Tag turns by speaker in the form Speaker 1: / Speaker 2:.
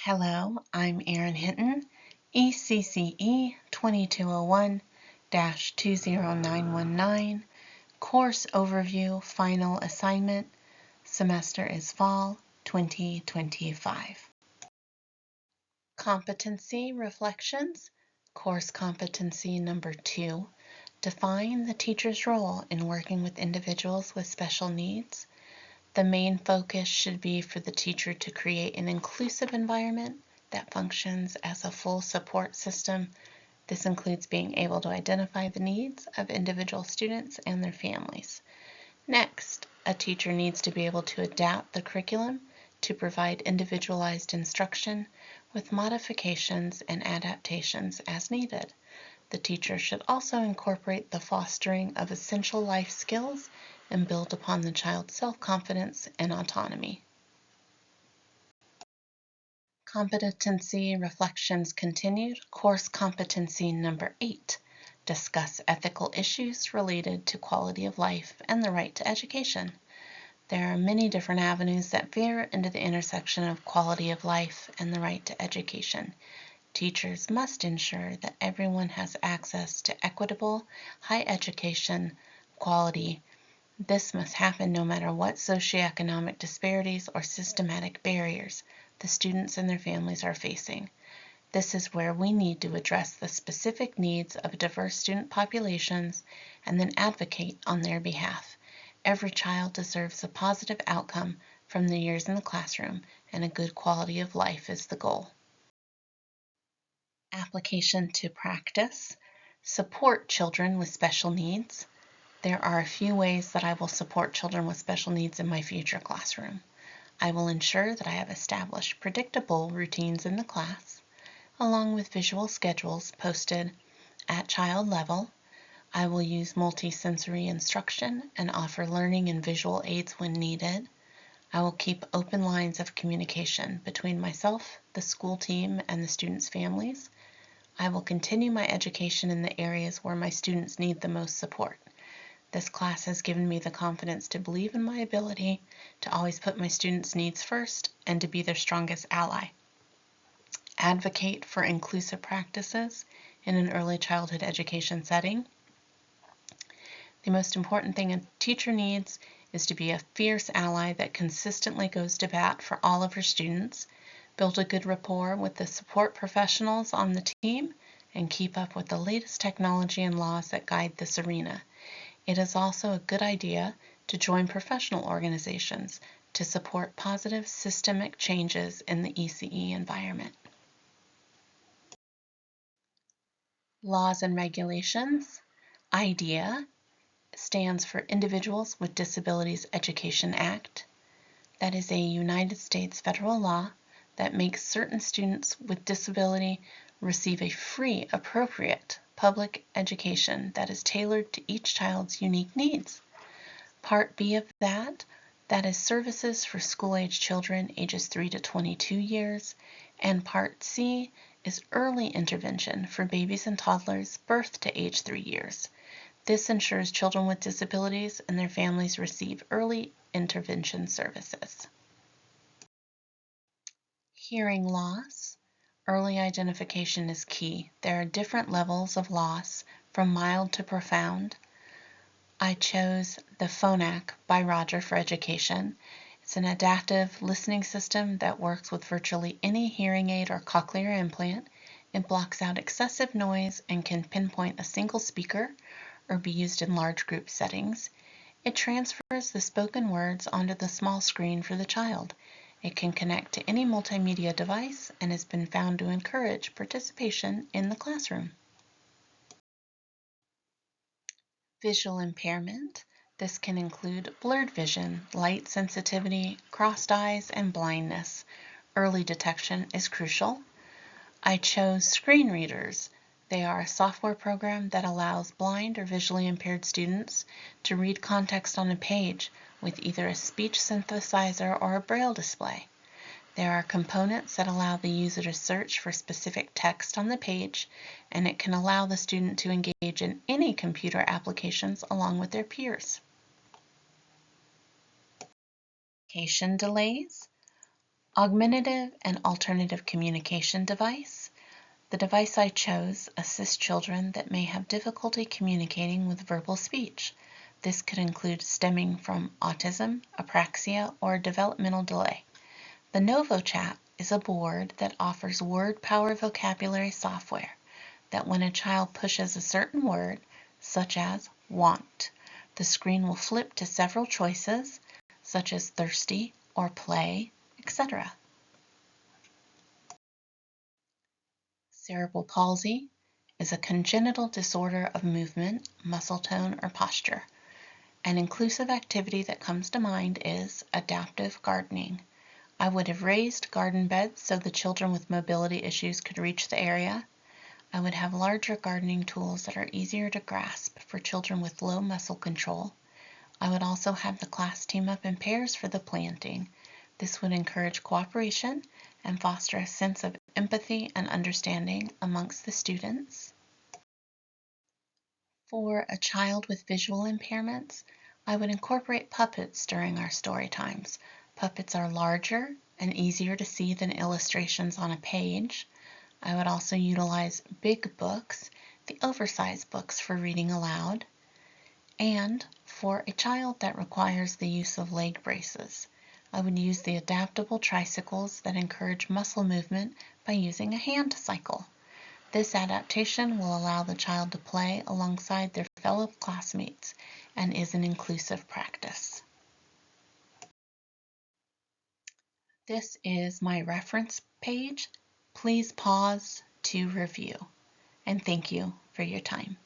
Speaker 1: Hello, I'm Erin Hinton, ECCE 2201-20919, Course Overview Final Assignment, Semester is Fall 2025. Competency Reflections, Course Competency Number 2, define the teacher's role in working with individuals with special needs. The main focus should be for the teacher to create an inclusive environment that functions as a full support system. This includes being able to identify the needs of individual students and their families. Next, a teacher needs to be able to adapt the curriculum to provide individualized instruction with modifications and adaptations as needed. The teacher should also incorporate the fostering of essential life skills and build upon the child's self-confidence and autonomy. Competency Reflections Continued, Course Competency Number 8. Discuss ethical issues related to quality of life and the right to education. There are many different avenues that veer into the intersection of quality of life and the right to education. Teachers must ensure that everyone has access to equitable, high education quality. This must happen no matter what socioeconomic disparities or systematic barriers the students and their families are facing. This is where we need to address the specific needs of diverse student populations and then advocate on their behalf. Every child deserves a positive outcome from their years in the classroom, and a good quality of life is the goal. Application to practice. Support children with special needs. There are a few ways that I will support children with special needs in my future classroom. I will ensure that I have established predictable routines in the class, along with visual schedules posted at child level. I will use multisensory instruction and offer learning and visual aids when needed. I will keep open lines of communication between myself, the school team, and the students' families. I will continue my education in the areas where my students need the most support. This class has given me the confidence to believe in my ability to always put my students' needs first and to be their strongest ally. Advocate for inclusive practices in an early childhood education setting. The most important thing a teacher needs is to be a fierce ally that consistently goes to bat for all of her students, build a good rapport with the support professionals on the team, and keep up with the latest technology and laws that guide this arena. It is also a good idea to join professional organizations to support positive systemic changes in the ECE environment. Laws and regulations. IDEA stands for Individuals with Disabilities Education Act. That is a United States federal law that makes certain students with disability receive a free, appropriate public education that is tailored to each child's unique needs. Part B of that is services for school-age children ages 3 to 22 years, and Part C is early intervention for babies and toddlers birth to age 3 years. This ensures children with disabilities and their families receive early intervention services. Hearing loss. Early identification is key. There are different levels of loss, from mild to profound. I chose the Phonak by Roger for education. It's an adaptive listening system that works with virtually any hearing aid or cochlear implant. It blocks out excessive noise and can pinpoint a single speaker or be used in large group settings. It transfers the spoken words onto the small screen for the child. It can connect to any multimedia device and has been found to encourage participation in the classroom. Visual impairment. This can include blurred vision, light sensitivity, crossed eyes, and blindness. Early detection is crucial. I chose screen readers. They are a software program that allows blind or visually impaired students to read context on a page with either a speech synthesizer or a braille display. There are components that allow the user to search for specific text on the page, and it can allow the student to engage in any computer applications along with their peers. Communication delays. Augmentative and alternative communication device. The device I chose assists children that may have difficulty communicating with verbal speech. This could include stemming from autism, apraxia, or developmental delay. The NovoChat is a board that offers word power vocabulary software that when a child pushes a certain word, such as want, the screen will flip to several choices, such as thirsty or play, etc. Cerebral palsy is a congenital disorder of movement, muscle tone, or posture. An inclusive activity that comes to mind is adaptive gardening. I would have raised garden beds so the children with mobility issues could reach the area. I would have larger gardening tools that are easier to grasp for children with low muscle control. I would also have the class team up in pairs for the planting. This would encourage cooperation and foster a sense of empathy and understanding amongst the students. For a child with visual impairments, I would incorporate puppets during our story times. Puppets are larger and easier to see than illustrations on a page. I would also utilize big books, the oversized books for reading aloud. And for a child that requires the use of leg braces, I would use the adaptable tricycles that encourage muscle movement by using a hand cycle. This adaptation will allow the child to play alongside their fellow classmates and is an inclusive practice. This is my reference page. Please pause to review. And thank you for your time.